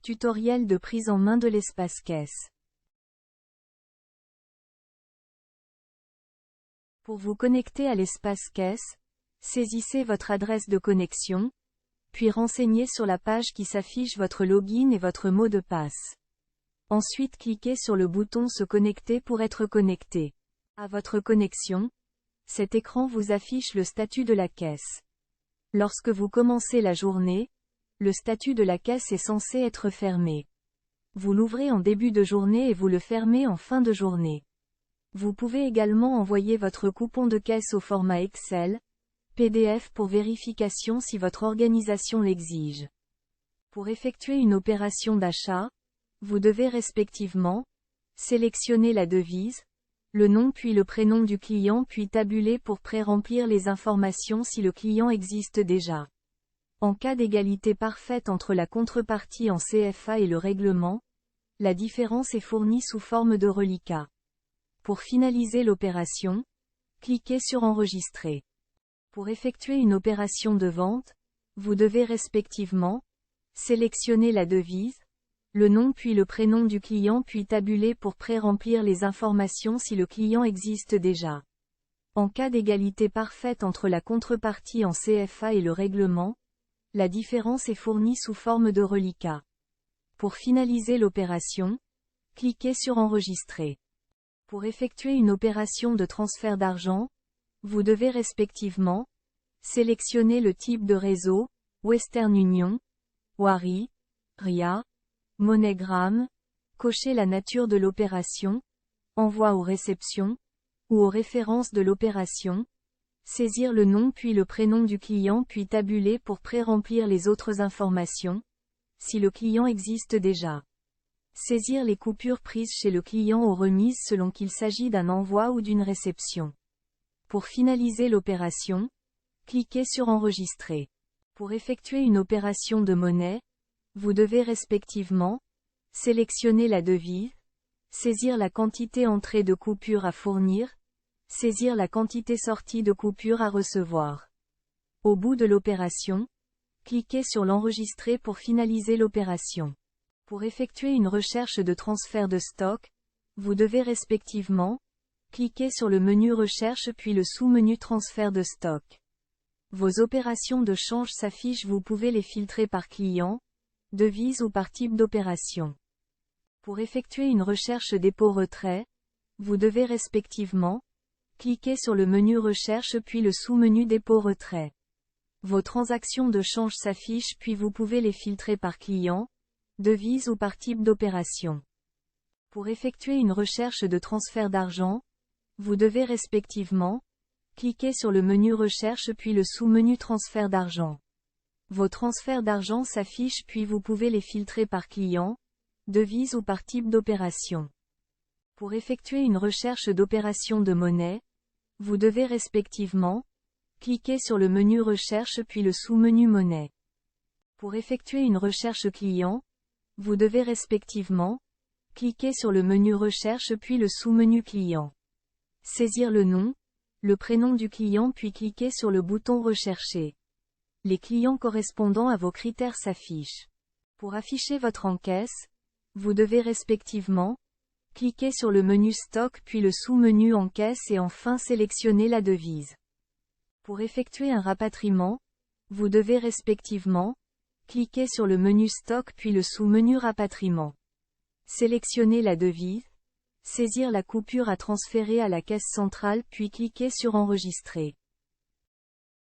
Tutoriel de prise en main de l'espace caisse. Pour vous connecter à l'espace caisse, saisissez votre adresse de connexion, puis renseignez sur la page qui s'affiche votre login et votre mot de passe. Ensuite cliquez sur le bouton Se connecter pour être connecté. À votre connexion, cet écran vous affiche le statut de la caisse. Lorsque vous commencez la journée, le statut de la caisse est censé être fermé. Vous l'ouvrez en début de journée et vous le fermez en fin de journée. Vous pouvez également envoyer votre coupon de caisse au format Excel, PDF pour vérification si votre organisation l'exige. Pour effectuer une opération d'achat, vous devez respectivement sélectionner la devise, le nom puis le prénom du client puis tabuler pour pré-remplir les informations si le client existe déjà. En cas d'égalité parfaite entre la contrepartie en CFA et le règlement, la différence est fournie sous forme de reliquat. Pour finaliser l'opération, cliquez sur Enregistrer. Pour effectuer une opération de vente, vous devez respectivement sélectionner la devise, le nom puis le prénom du client puis tabuler pour pré-remplir les informations si le client existe déjà. En cas d'égalité parfaite entre la contrepartie en CFA et le règlement, la différence est fournie sous forme de reliquat. Pour finaliser l'opération, cliquez sur Enregistrer. Pour effectuer une opération de transfert d'argent, vous devez respectivement sélectionner le type de réseau, Western Union, Wari, RIA, MoneyGram, cocher la nature de l'opération, envoi ou réception, ou aux références de l'opération, saisir le nom puis le prénom du client puis tabuler pour pré-remplir les autres informations, si le client existe déjà. Saisir les coupures prises chez le client aux remises selon qu'il s'agit d'un envoi ou d'une réception. Pour finaliser l'opération, cliquez sur Enregistrer. Pour effectuer une opération de monnaie, vous devez respectivement sélectionner la devise, saisir la quantité entrée de coupures à fournir, saisir la quantité sortie de coupures à recevoir. Au bout de l'opération, cliquez sur l'enregistrer pour finaliser l'opération. Pour effectuer une recherche de transfert de stock, vous devez respectivement cliquer sur le menu Recherche puis le sous-menu Transfert de stock. Vos opérations de change s'affichent, vous pouvez les filtrer par client, devise ou par type d'opération. Pour effectuer une recherche dépôt-retrait, vous devez respectivement cliquez sur le menu Recherche puis le sous-menu Dépôt-retrait. Vos transactions de change s'affichent puis vous pouvez les filtrer par client, devise ou par type d'opération. Pour effectuer une recherche de transfert d'argent, vous devez respectivement cliquer sur le menu Recherche puis le sous-menu Transfert d'argent. Vos transferts d'argent s'affichent puis vous pouvez les filtrer par client, devise ou par type d'opération. Pour effectuer une recherche d'opération de monnaie, vous devez respectivement cliquer sur le menu Recherche puis le sous-menu Monnaie. Pour effectuer une recherche client, vous devez respectivement cliquer sur le menu Recherche puis le sous-menu Client. Saisir le nom, le prénom du client puis cliquer sur le bouton Rechercher. Les clients correspondant à vos critères s'affichent. Pour afficher votre encaisse, vous devez respectivement cliquez sur le menu Stock puis le sous-menu Encaisse et enfin sélectionner la devise. Pour effectuer un rapatriement, vous devez respectivement cliquer sur le menu Stock puis le sous-menu Rapatriement. Sélectionner la devise, saisir la coupure à transférer à la caisse centrale puis cliquer sur Enregistrer.